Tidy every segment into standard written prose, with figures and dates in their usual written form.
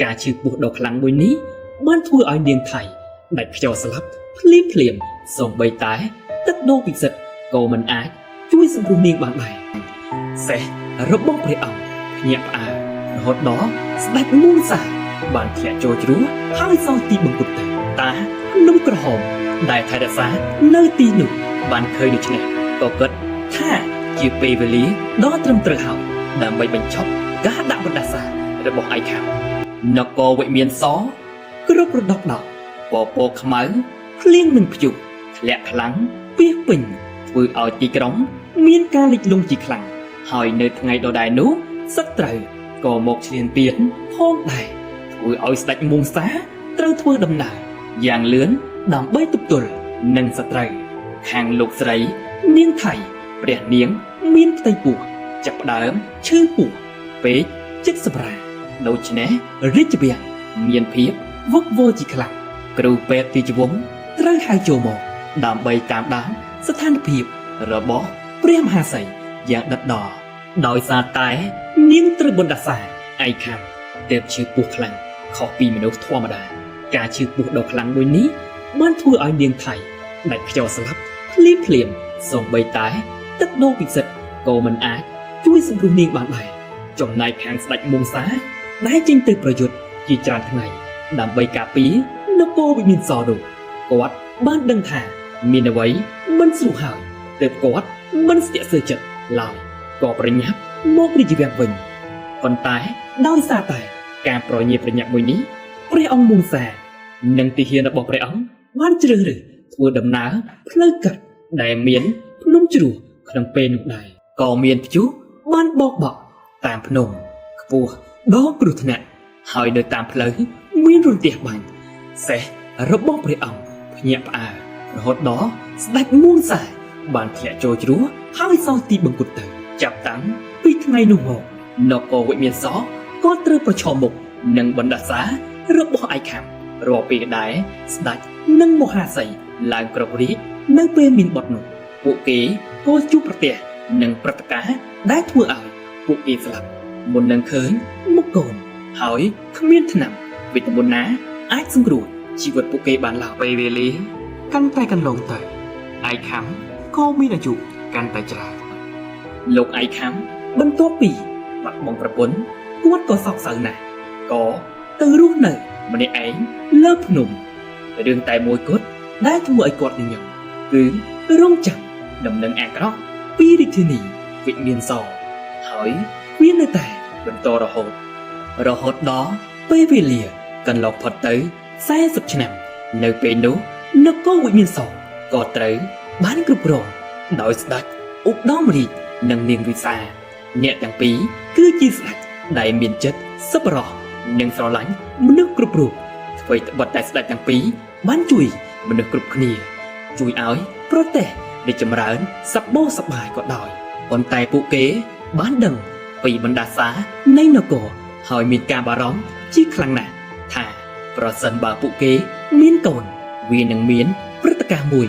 ការឈឺពោះដ៏ខ្លាំងមួយនេះបានធ្វើឲ្យនាងថៃដាច់ខ្យល់ស្លាប់ភ្លាមសូម្បីតែទឹកដោពិសិដ្ឋក៏មិនអាចជួយសង្គ្រោះនាងបានដែរសេះរបស់ព្រះអង្គភ្ញាក់ផ្អើលរហូតដល់ស្ដេចមុនសាបានធ្លាក់ចូលជ្រោះហើយសល់ទីបង្គត់ទៅតាភ្នំក្រហមដែលថៃរក្សានៅទីនោះបានឃើញដូច្នេះក៏គិតថាជាពេលវេលាដ៏ត្រឹមត្រូវហើយដើម្បីបញ្ឈប់ការដាក់បណ្ដាសារបស់ឯខាំនគរវិមានសគ្រប់រដប់ដល់ពពកខ្មៅភ្លៀងនឹងព្យុះធ្លាក់ខ្លាំងពីពេញធ្វើឲ្យទីក្រុងមានការលិចលង់ជាខ្លាំងហើយនៅថ្ងៃដដែលនោះសត្រូវក៏មកឈ្លានពានផងដែរធ្វើឲ្យស្ដេចមុងសាត្រូវធ្វើដំណើរយ៉ាងលឿនដើម្បីទប់ទល់នឹងសត្រូវខាងលោកស្រីនាងថៃព្រះនាងមានផ្ទៃពោះចាប់ផ្ដើមឈឺពោះពេកចិត្តសម្រាដូច្នេះរាជវាំងមានភាពវឹកវរជាខ្លាំងគ្រូពេទ្យទីជវងត្រូវហៅចូលមកដើម្បីតាមដានស្ថានភាពរបស់ព្រះមហាសីយ៉ាងដិតដល់ដោយសារតែនាងត្រូវបណ្ដាសាឯខាំទើបឈឺពោះខ្លាំងខុសពីមនុស្សធម្មតាការឈឺពោះដ៏ខ្លាំងមួយនេះបានធ្វើឲ្យនាងថៃដាច់ខ្យល់ស្លាប់ភ្លាមសូម្បីតែទឹកដោពិសិដ្ឋក៏មិនអាចជួយសង្គ្រោះនាងបានដែរចំណែកខាងស្ដេចមុងសាដែលចេញទៅប្រយុទ្ធជាច្រើនថ្ងៃដើម្បីការពារនគរវិមានសនោះគាត់បានដឹងថាមានអ្វីមិនស្រួលហើយទើបគាត់មិនស្ទាក់ស្ទើរចិត្តឡើយក៏ប្រញាប់មករាជវាំងវិញប៉ុន្តែដោយសារតែការប្រញាប់ប្រញាប់មួយនេះព្រះអង្គមុងសានិងទាហានរបស់ព្រះអង្គបានជ្រើសរើសធ្វើដំណើរផ្លូវកាត់ដែលមានភ្នំជ្រោះក្នុងពេលនោះដែរក៏មានព្យុះបានបោកបក់តាមភ្នំខ្ពស់ដ៏គ្រោះថ្នាក់ហើយនៅតាមផ្លូវមានរន្ទះបាញ់សេះរបស់ព្រះអង្គភ្ញាក់ផ្អើលរហូតដល់ស្ដេចមុនសាបានធ្លាក់ចូលជ្រោះហើយសល់ទីបង្គត់ទៅចាប់តាំងពីថ្ងៃនោះមកនគរវិមានសក៏ត្រូវប្រឈមមុខនឹងបណ្ដាសារបស់ឯខាំរាល់ពេលដែលស្ដេចនិងមហាសីឡើងគ្រប់រាជនៅពេលមានបទនោះពួកគេក៏ជួបប្រទះនឹងព្រឹត្តិការណ៍ដែលធ្វើឲ្យពួកគេស្លាប់មុននឹងឃើញមុខកូនហើយគ្មានថ្នាំវីតាមីនណាអាចសង្គ្រោះជីវិតពួកគេបានឡើយពេលវេលាកាន់តែកន្លងទៅឯខាំក៏មានអាយុកាន់តែច្រើនលោកឯខាំបន្ទាប់ពីបាត់បង់ប្រពន្ធគាត់ក៏សោកសៅណាស់ក៏ទៅរស់នៅម្នាក់ឯងលើភ្នំរឿងតែមួយគត់ដែលធ្វើឲ្យគាត់ញញឹមគឺរងចាំដំណឹងអាក្រក់ពីរាជធានីវិមានសហើយវានៅតែបន្តរហូតដល់ពេលវេលាកន្លងផុតទៅ40ឆ្នាំនៅពេលនោះនគរវិមានសក៏ត្រូវបានគ្រប់គ្រងដោយស្ដេចឧត្តមរាជនិងនាងវិសាអ្នកទាំងពីរគឺជាស្ដេចដែលមានចិត្តសប្បុរសនិងស្រឡាញ់មនុស្សគ្រប់រូបអ្វីត្បិតតែស្ដេចទាំងពីរបានជួយមនុស្សគ្រប់គ្នាជួយឲ្យប្រទេសរីកចម្រើនសប្បុរសប្បាយក៏ដោយប៉ុន្តែពួកគេបានដឹងពីបណ្ដាសានៃនគរហើយមានការបារម្ភជាខ្លាំងណាស់ថាប្រសិនបើពួកគេមានកូនវានឹងមានព្រឹត្តិការណ៍មួយ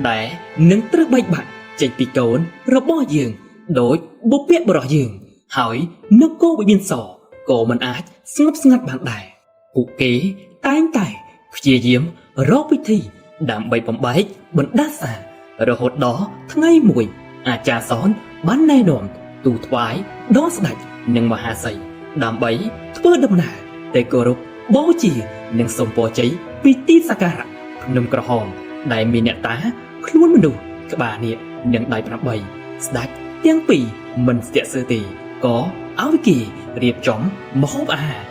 ដែលនឹងត្រូវបែកបាក់ចេញពីកូនរបស់យើងដោយបុព្វបុរសយើងហើយនគរវិមានសក៏មិនអាចស្ងប់ស្ងាត់បានដែរពួកគេតែងតែព្យាយាមរកវិធីដើម្បីបំបែកបណ្ដាសារហូតដល់ថ្ងៃមួយអាចារ្យសនបានណែនាំទូលថ្វាយដល់ស្ដេចនិងមហាសីដើម្បីធ្វើដំណើរទៅគោរពបូជានិងសូមពរជ័យពីទីសក្ការៈភ្នំក្រហមដែលមានអ្នកតាខ្លួនមនុស្សក្បាលនាគនិងដៃ8ស្ដេចទាំងពីរមិនស្ទាក់ស្ទើរទេក៏ឲ្យគេរៀបចំម្ហូបអាហារ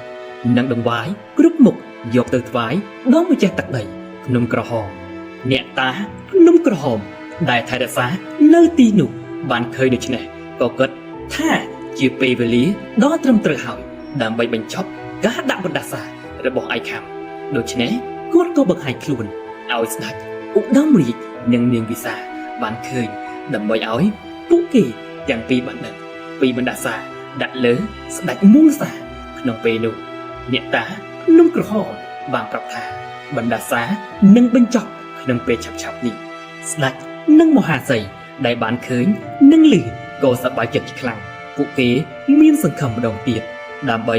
និងដង្វាយគ្រប់មុខយកទៅថ្វាយដល់ម្ចាស់ទឹកដីភ្នំក្រហមអ្នកតាភ្នំក្រហមដែលថែរក្សានៅទីនោះបានឃើញដូច្នេះក៏គិតថាជាពេលវេលាដ៏ត្រឹមត្រូវហើយដើម្បីបញ្ឈប់ការដាក់បណ្ដាសារបស់ឯខាំដូច្នេះគាត់ក៏បង្ហាញខ្លួនឲ្យស្ដេចឧត្តមរាជនិងនាងវិសាបានឃើញដើម្បីឲ្យពួកគេទាំងពីរបានដឹងពីបណ្ដាសាដាក់លើស្ដេចមុងសាក្នុងពេលនោះអ្នកតាភ្នំក្រហមបានប្រាប់ថាបណ្ដាសានឹងបញ្ចប់ក្នុងពេលឆាប់ៗនេះស្ដេចនិងមហាសីដែលបានឃើញនិងឮក៏សប្បាយចិត្តខ្លាំងពួកគេមានសង្ឃឹមម្ដងទៀតដើម្បី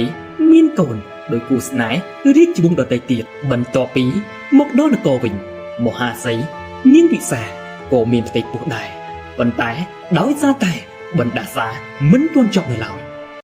មានកូន ដោយគូស្នេហ៍រៀបជួងដតៃទៀតបន្ទាប់ពីមកដល់នគរវិញមហាសីនាងវិសាក៏មានផ្ទៃពោះដែរប៉ុន្តែដោយសារតែបណ្ដាសាមិនទាន់ចប់នៅឡើយ